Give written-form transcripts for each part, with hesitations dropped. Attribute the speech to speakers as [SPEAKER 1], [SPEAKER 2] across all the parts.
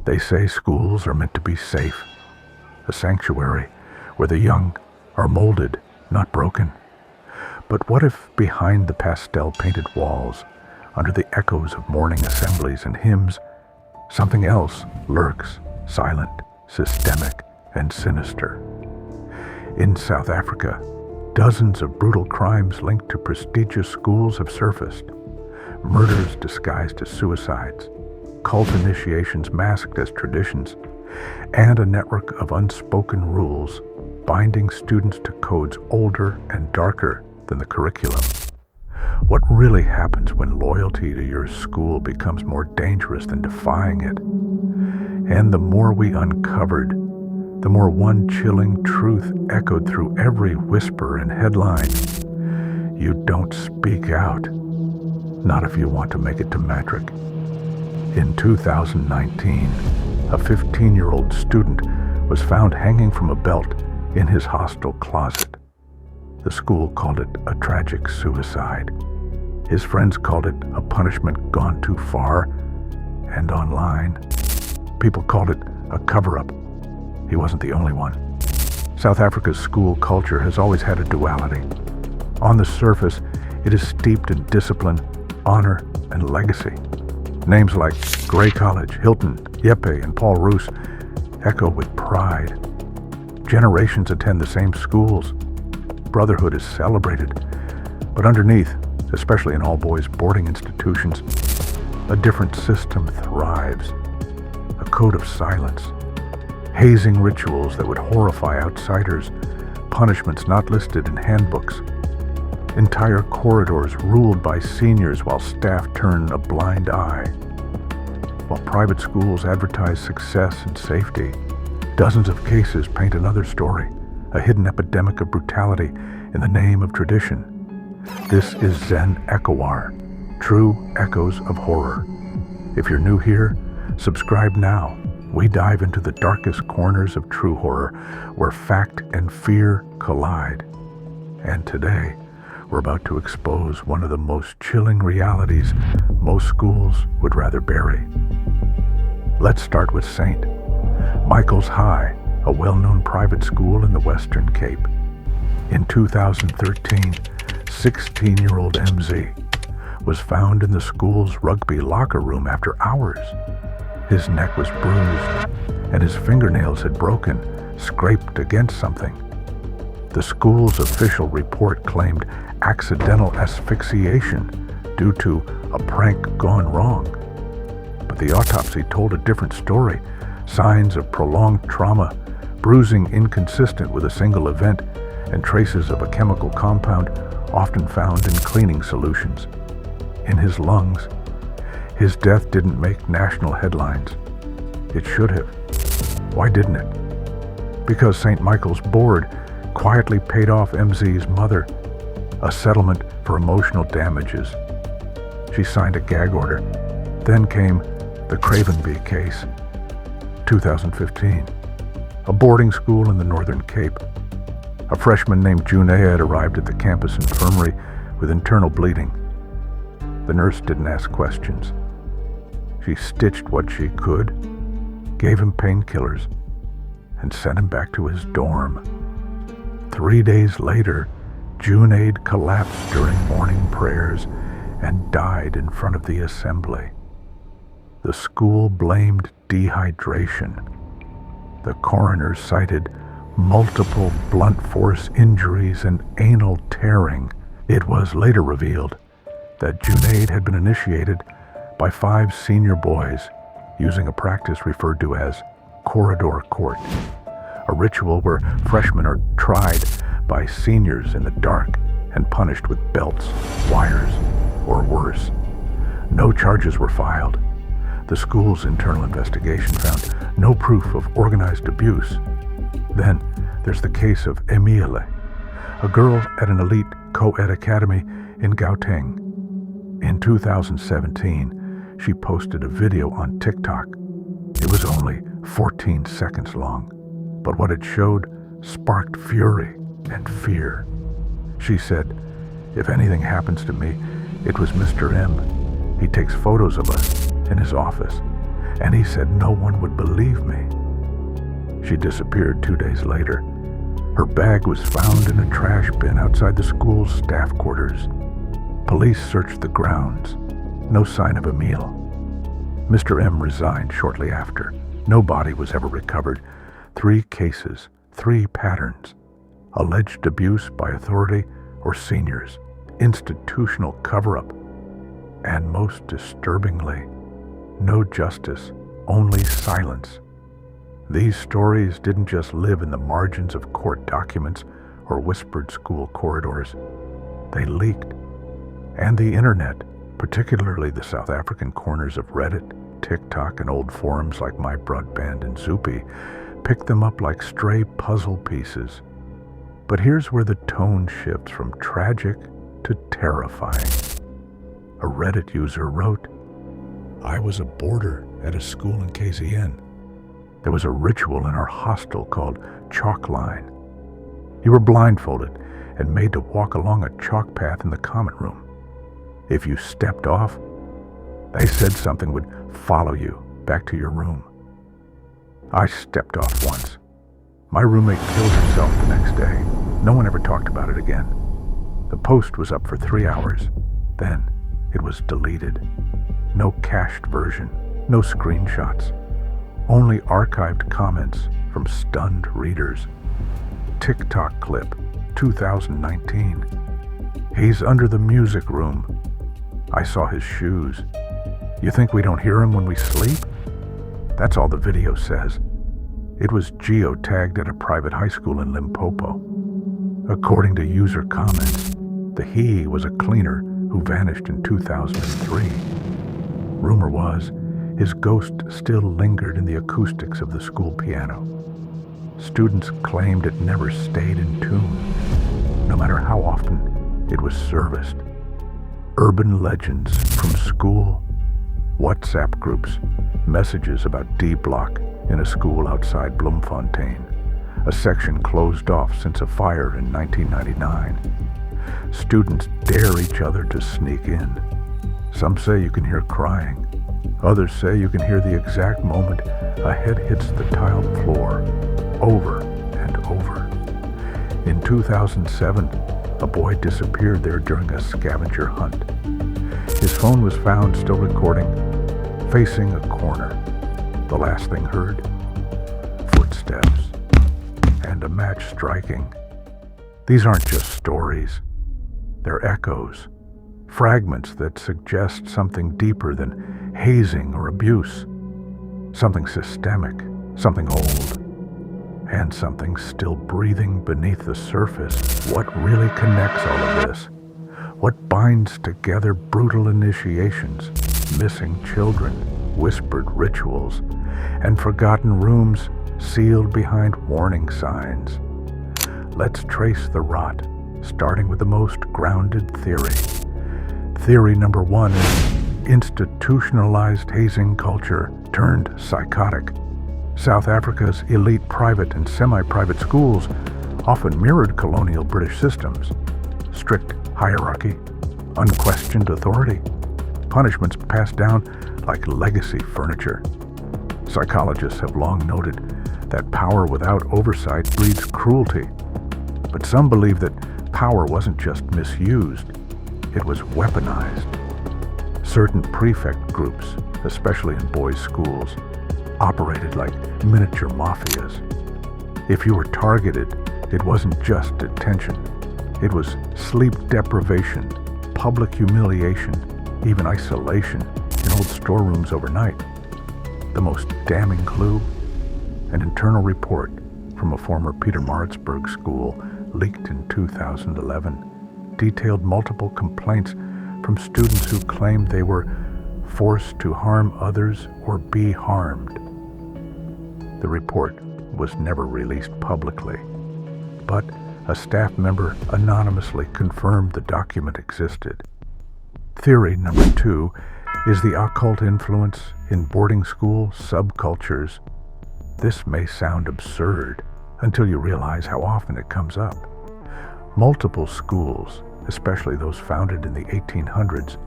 [SPEAKER 1] They say schools are meant to be safe, a sanctuary where the young are molded, not broken. But what if behind the pastel-painted walls, under the echoes of morning assemblies and hymns, something else lurks, silent, systemic, and sinister? In South Africa, dozens of brutal crimes linked to prestigious schools have surfaced. Murders disguised as suicides, cult initiations masked as traditions, and a network of unspoken rules binding students to codes older and darker than the curriculum. What really happens when loyalty to your school becomes more dangerous than defying it? And the more we uncovered, the more one chilling truth echoed through every whisper and headline. You don't speak out, not if you want to make it to Matric. In 2019, a 15-year-old student was found hanging from a belt in his hostel closet. The school called it a tragic suicide. His friends called it a punishment gone too far. And online, people called it a cover-up. He wasn't the only one. South Africa's school culture has always had a duality. On the surface, it is steeped in discipline, honor, and legacy. Names like Grey College, Hilton, Jeppe, and Paul Roos echo with pride. Generations attend the same schools. Brotherhood is celebrated. But underneath, especially in all-boys boarding institutions, a different system thrives. A code of silence. Hazing rituals that would horrify outsiders. Punishments not listed in handbooks. Entire corridors ruled by seniors while staff turn a blind eye. While private schools advertise success and safety, dozens of cases paint another story, a hidden epidemic of brutality in the name of tradition. This is Zen Echoir, true echoes of horror. If you're new here, subscribe now. We dive into the darkest corners of true horror, where fact and fear collide. And today, we're about to expose one of the most chilling realities most schools would rather bury. Let's start with St. Michael's High, a well-known private school in the Western Cape. In 2013, 16-year-old MZ was found in the school's rugby locker room after hours. His neck was bruised, and his fingernails had broken, scraped against something. The school's official report claimed accidental asphyxiation due to a prank gone wrong. But the autopsy told a different story. Signs of prolonged trauma, bruising inconsistent with a single event, and traces of a chemical compound often found in cleaning solutions. In his lungs, his death didn't make national headlines. It should have. Why didn't it? Because St. Michael's Board quietly paid off MZ's mother, a settlement for emotional damages. She signed a gag order. Then came the Cravenby case, 2015. A boarding school in the Northern Cape. A freshman named Junaid arrived at the campus infirmary with internal bleeding. The nurse didn't ask questions. She stitched what she could, gave him painkillers, and sent him back to his dorm. 3 days later, Junaid collapsed during morning prayers and died in front of the assembly. The school blamed dehydration. The coroner cited multiple blunt force injuries and anal tearing. It was later revealed that Junaid had been initiated by 5 senior boys using a practice referred to as corridor court, a ritual where freshmen are tried by seniors in the dark and punished with belts, wires, or worse. No charges were filed. The school's internal investigation found no proof of organized abuse. Then there's the case of Emile, a girl at an elite co-ed academy in Gauteng. In 2017, she posted a video on TikTok. It was only 14 seconds long, but what it showed sparked fury and fear. She said, "If anything happens to me, it was Mr. M. He takes photos of us in his office. and he said no one would believe me. She disappeared 2 days later. Her bag was found in a trash bin outside the school's staff quarters. Police searched the grounds. No sign of a meal. Mr. M resigned shortly after. No body was ever recovered. 3 cases, 3 patterns. Alleged abuse by authority or seniors. Institutional cover-up. And most disturbingly, no justice, only silence. These stories didn't just live in the margins of court documents or whispered school corridors. They leaked. And the internet, particularly the South African corners of Reddit, TikTok, and old forums like My Broadband and Zoopy, picked them up like stray puzzle pieces. But here's where the tone shifts from tragic to terrifying. A Reddit user wrote, "I was a boarder at a school in KZN. There was a ritual in our hostel called chalk line. You were blindfolded and made to walk along a chalk path in the common room. If you stepped off, they said something would follow you back to your room. I stepped off once. My roommate killed herself the next day. No one ever talked about it again. The post was up for 3 hours. Then it was deleted. No cached version, no screenshots. Only archived comments from stunned readers. TikTok clip, 2019. He's under the music room. I saw his shoes. You think we don't hear him when we sleep?" That's all the video says. It was geotagged at a private high school in Limpopo. According to user comments, the he was a cleaner who vanished in 2003. Rumor was, his ghost still lingered in the acoustics of the school piano. Students claimed it never stayed in tune, no matter how often it was serviced. Urban legends from school, WhatsApp groups, messages about D-Block in a school outside Bloemfontein, a section closed off since a fire in 1999. Students dare each other to sneak in. Some say you can hear crying. Others say you can hear the exact moment a head hits the tiled floor, over and over. In 2007, a boy disappeared there during a scavenger hunt. His phone was found still recording, facing a corner. The last thing heard, footsteps, and a match striking. These aren't just stories. They're echoes, fragments that suggest something deeper than hazing or abuse, something systemic, something old, and something still breathing beneath the surface. What really connects all of this? What binds together brutal initiations, missing children, whispered rituals, and forgotten rooms sealed behind warning signs? Let's trace the rot, starting with the most grounded theory. Theory number 1 is institutionalized hazing culture turned psychotic. South Africa's elite private and semi-private schools often mirrored colonial British systems. Strict hierarchy, unquestioned authority, punishments passed down like legacy furniture. Psychologists have long noted that power without oversight breeds cruelty. But some believe that power wasn't just misused, it was weaponized. Certain prefect groups, especially in boys' schools, operated like miniature mafias. If you were targeted, it wasn't just detention. It was sleep deprivation, public humiliation, even isolation in old storerooms overnight. The most damning clue? An internal report from a former Pietermaritzburg school leaked in 2011 detailed multiple complaints from students who claimed they were forced to harm others or be harmed. The report was never released publicly, but a staff member anonymously confirmed the document existed. Theory number 2 is the occult influence in boarding school subcultures. This may sound absurd until you realize how often it comes up. Multiple schools, especially those founded in the 1800s,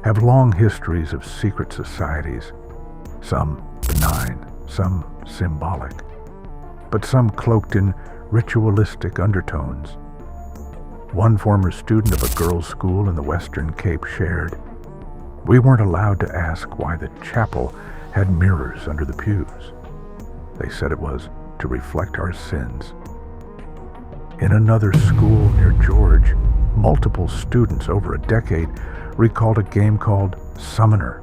[SPEAKER 1] have long histories of secret societies. some benign, some symbolic, but some cloaked in ritualistic undertones. One former student of a girls' school in the Western Cape shared, "We weren't allowed to ask why the chapel had mirrors under the pews. They said it was to reflect our sins." In another school near George, multiple students over a decade recalled a game called Summoner.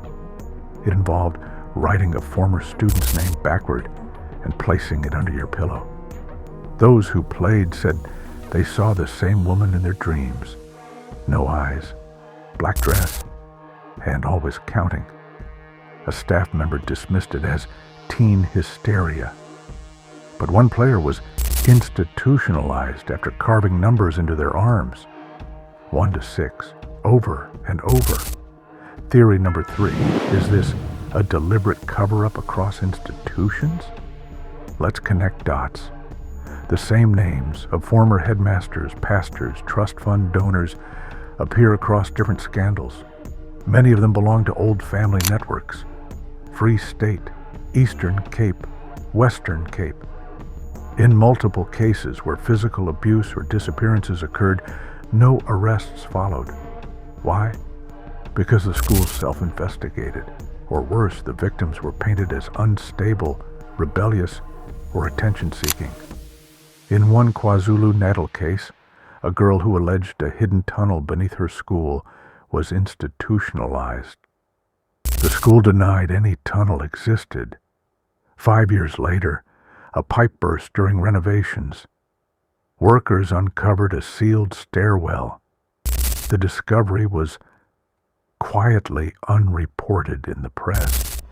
[SPEAKER 1] It involved writing a former student's name backward and placing it under your pillow. Those who played said they saw the same woman in their dreams. No eyes, black dress, and always counting. A staff member dismissed it as teen hysteria. But one player was institutionalized after carving numbers into their arms, 1 to 6, over and over. Theory number 3, is this a deliberate cover-up across institutions? Let's connect dots. The same names of former headmasters, pastors, trust fund donors appear across different scandals. Many of them belong to old family networks. Free State, Eastern Cape, Western Cape. In multiple cases where physical abuse or disappearances occurred, no arrests followed. Why? Because the school self-investigated, or worse, the victims were painted as unstable, rebellious, or attention-seeking. In one KwaZulu-Natal case, a girl who alleged a hidden tunnel beneath her school was institutionalized. The school denied any tunnel existed. 5 years later, a pipe burst during renovations. Workers uncovered a sealed stairwell. The discovery was quietly unreported in the press.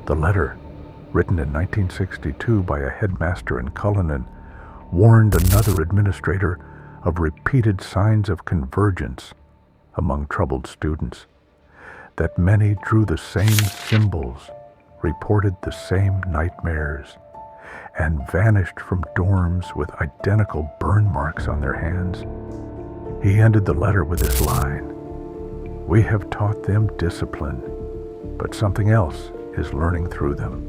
[SPEAKER 1] The letter, written in 1962 by a headmaster in Cullinan, warned another administrator of repeated signs of convergence among troubled students, that many drew the same symbols, reported the same nightmares, and vanished from dorms with identical burn marks on their hands. He ended the letter with this line, "We have taught them discipline, but something else is learning through them."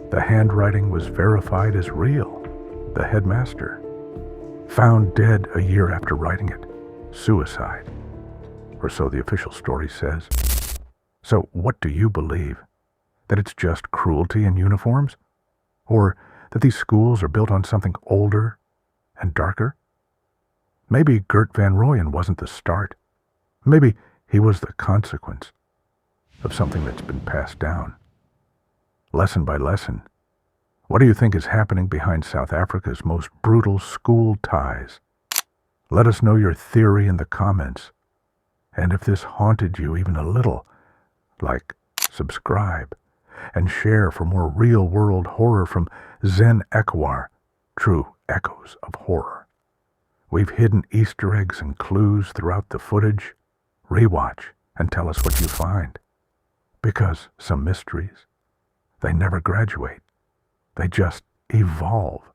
[SPEAKER 1] The handwriting was verified as real. The headmaster, found dead a year after writing it, suicide, or so the official story says. So what do you believe? That it's just cruelty in uniforms? Or that these schools are built on something older and darker? Maybe Gert Van Rooyen wasn't the start. Maybe he was the consequence of something that's been passed down. Lesson by lesson, what do you think is happening behind South Africa's most brutal school ties? Let us know your theory in the comments. And if this haunted you even a little, like, subscribe, and share for more real-world horror from Zen Echoir, true echoes of horror. We've hidden Easter eggs and clues throughout the footage. Rewatch and tell us what you find. Because some mysteries, they never graduate. They just evolve.